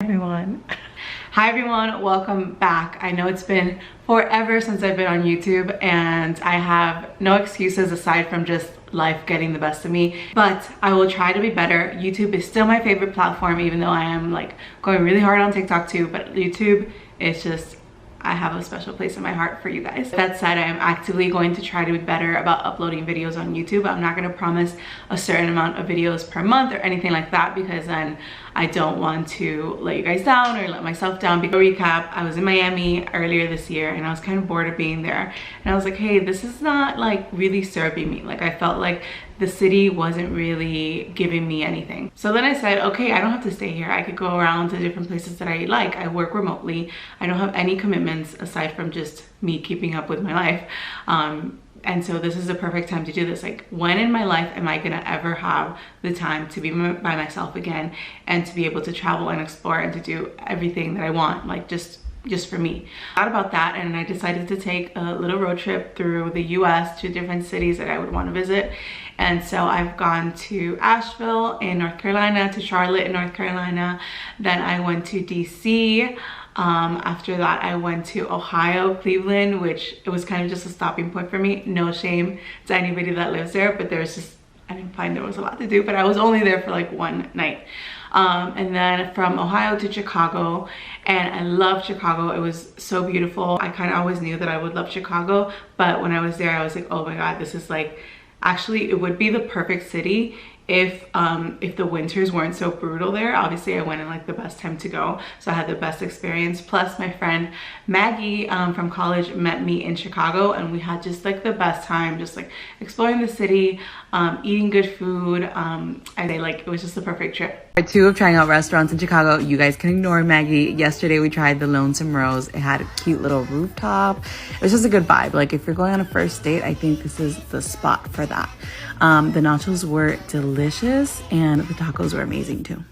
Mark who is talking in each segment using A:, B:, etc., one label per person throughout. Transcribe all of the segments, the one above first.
A: Everyone. Hi everyone, welcome back. I know it's been forever since I've been on YouTube and I have no excuses aside from just life getting the best of me, but I will try to be better. YouTube is still my favorite platform, even though I am like going really hard on TikTok too, but YouTube is just, I have a special place in my heart for you guys. That said, I am actively going to try to be better about uploading videos on YouTube. I'm not going to promise a certain amount of videos per month or anything like that, because then I don't want to let you guys down or let myself down. Because recap, I was in Miami earlier this year and I was kind of bored of being there. And I was like, hey, this is not like really serving me. Like I felt like the city wasn't really giving me anything. So then I said, okay, I don't have to stay here. I could go around to different places that I like. I work remotely. I don't have any commitments aside from just me keeping up with my life. And so this is the perfect time to do this. Like, when in my life am I gonna ever have the time to be by myself again and to be able to travel and explore and to do everything that I want, like just for me? I thought about that and I decided to take a little road trip through the US to different cities that I would want to visit. And so I've gone to Asheville in North Carolina, to Charlotte in North Carolina. Then I went to DC. After that, I went to Ohio, Cleveland, which it was kind of just a stopping point for me. No shame to anybody that lives there, but there's just, I didn't find there was a lot to do, but I was only there for like one night. And then from Ohio to Chicago, and I loved Chicago. It was so beautiful. I kind of always knew that I would love Chicago, but when I was there, I was like, oh my God, this is like, actually, it would be the perfect city if the winters weren't so brutal there. Obviously I went in like the best time to go, so I had the best experience. Plus my friend Maggie from college met me in Chicago and we had just like the best time, just like exploring the city, eating good food. It was just the perfect trip. Part 2 of trying out restaurants in Chicago. You guys can ignore Maggie. Yesterday we tried the Lonesome Rose. It had a cute little rooftop. It was just a good vibe. Like if you're going on a first date, I think this is the spot for that. The nachos were delicious and the tacos were amazing too.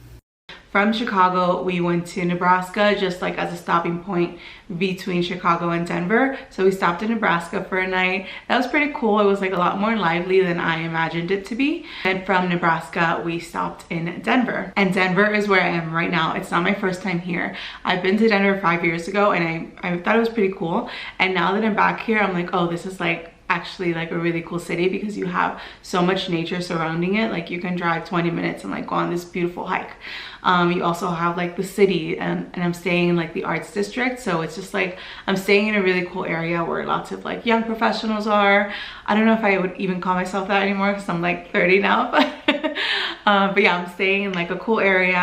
A: From Chicago, we went to Nebraska, just like as a stopping point between Chicago and Denver. So we stopped in Nebraska for a night. That was pretty cool. It was like a lot more lively than I imagined it to be. And from Nebraska, we stopped in Denver. And Denver is where I am right now. It's not my first time here. I've been to Denver 5 years ago and I thought it was pretty cool. And now that I'm back here, I'm like, oh, this is like actually like a really cool city because you have so much nature surrounding it. Like you can drive 20 minutes and like go on this beautiful hike. You also have like the city and I'm staying in like the arts district, so it's just like I'm staying in a really cool area where lots of like young professionals are. I don't know if I would even call myself that anymore because I'm like 30 now, but yeah, I'm staying in like a cool area,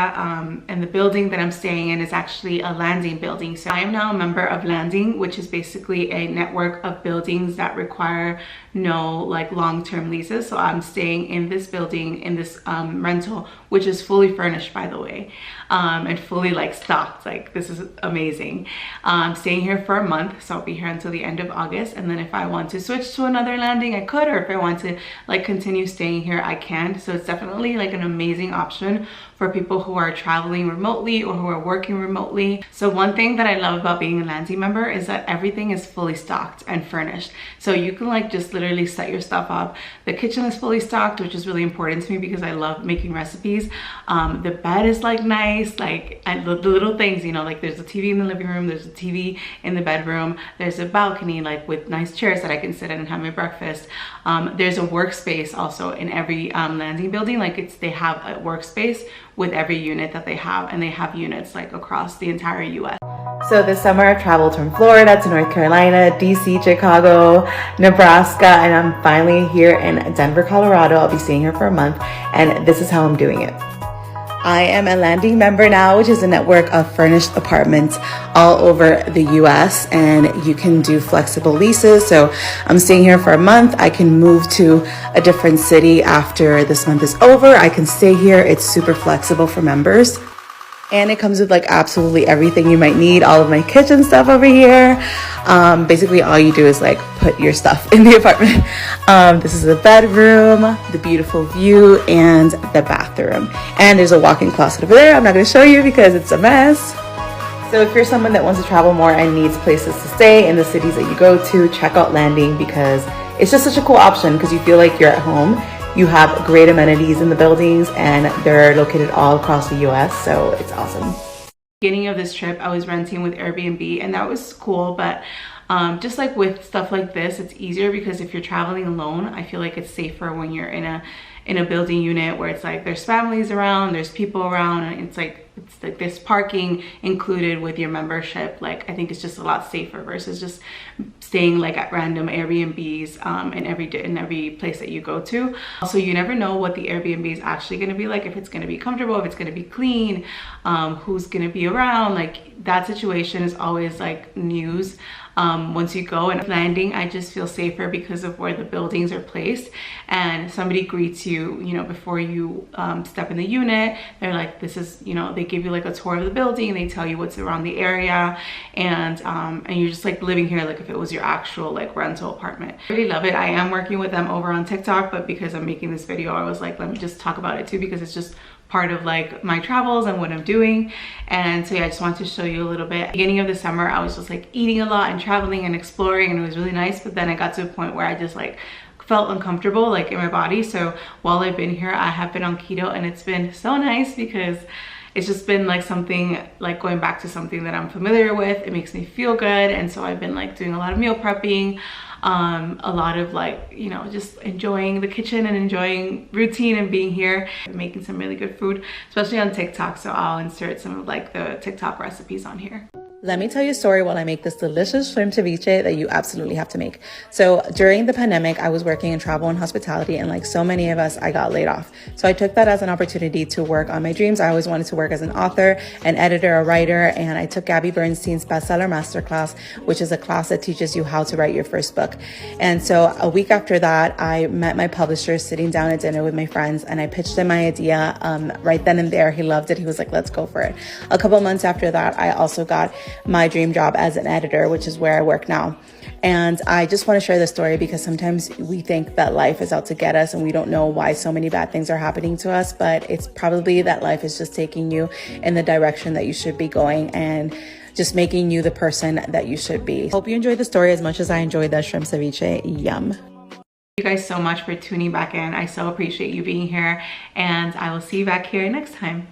A: and the building that I'm staying in is actually a Landing building. So I am now a member of Landing, which is basically a network of buildings that require no like long-term leases. So I'm staying in this building, in this rental, which is fully furnished, by the way, and fully like stocked. Like this is amazing. I'm staying here for a month, so I'll be here until the end of August, and then if I want to switch to another Landing, I could, or if I want to like continue staying here, I can. So it's definitely like an amazing option for people who are traveling remotely or who are working remotely. So one thing that I love about being a Landing member is that everything is fully stocked and furnished. So you can like just literally set your stuff up. The kitchen is fully stocked, which is really important to me because I love making recipes. The bed is like nice, like the little things, you know, like there's a TV in the living room, there's a TV in the bedroom, there's a balcony like with nice chairs that I can sit in and have my breakfast. There's a workspace also in every Landing building. Like they have a workspace with every unit that they have, and they have units like across the entire US. So this summer I've traveled from Florida to North Carolina, DC, Chicago, Nebraska, and I'm finally here in Denver, Colorado. I'll be staying here for a month, and this is how I'm doing it. I am a Landing member now, which is a network of furnished apartments all over the US, and you can do flexible leases. So I'm staying here for a month. I can move to a different city after this month is over. I can stay here. It's super flexible for members. And it comes with like absolutely everything you might need. All of my kitchen stuff over here. Basically all you do is like put your stuff in the apartment. This is the bedroom, the beautiful view, and the bathroom. And there's a walk-in closet over there. I'm not gonna show you because it's a mess. So if you're someone that wants to travel more and needs places to stay in the cities that you go to, check out Landing because it's just such a cool option because you feel like you're at home. You have great amenities in the buildings and they're located all across the US, so it's awesome. Beginning of this trip, I was renting with Airbnb, and that was cool, but just like with stuff like this, it's easier because if you're traveling alone, I feel like it's safer when you're in a building unit where it's like there's families around, there's people around, and it's like this parking included with your membership. Like, I think it's just a lot safer versus just staying like at random Airbnbs in every place that you go to. Also, you never know what the Airbnb is actually going to be like, if it's going to be comfortable, if it's going to be clean, who's going to be around. Like, that situation is always like news. Once you go and landing, I just feel safer because of where the buildings are placed, and somebody greets you, you know, before you step in the unit. They're like, this is, you know, they give you like a tour of the building, they tell you what's around the area, and you're just like living here like if it was your actual like rental apartment. I really love it. I am working with them over on TikTok, but because I'm making this video, I was like, let me just talk about it too, because it's just part of like my travels and what I'm doing. And so yeah, I just wanted to show you a little bit. Beginning of the summer, I was just like eating a lot and traveling and exploring, and it was really nice, but then I got to a point where I just like felt uncomfortable like in my body. So while I've been here, I have been on keto, and it's been so nice because it's just been like something, like going back to something that I'm familiar with. It makes me feel good. And so I've been like doing a lot of meal prepping, a lot of like, you know, just enjoying the kitchen and enjoying routine and being here, making some really good food, especially on TikTok. So I'll insert some of like the TikTok recipes on here.
B: Let me tell you a story while I make this delicious shrimp ceviche that you absolutely have to make. So during the pandemic, I was working in travel and hospitality, and like so many of us, I got laid off. So I took that as an opportunity to work on my dreams. I always wanted to work as an author, an editor, a writer, and I took Gabby Bernstein's bestseller masterclass, which is a class that teaches you how to write your first book. And so a week after that, I met my publisher sitting down at dinner with my friends, and I pitched him my idea right then and there. He loved it. He was like, let's go for it. A couple months after that, I also got my dream job as an editor, which is where I work now. And I just want to share this story because sometimes we think that life is out to get us and we don't know why so many bad things are happening to us, but it's probably that life is just taking you in the direction that you should be going and just making you the person that you should be. Hope you enjoyed the story as much as I enjoyed that shrimp ceviche. Yum.
A: Thank you guys so much for tuning back in. I so appreciate you being here, and I will see you back here next time.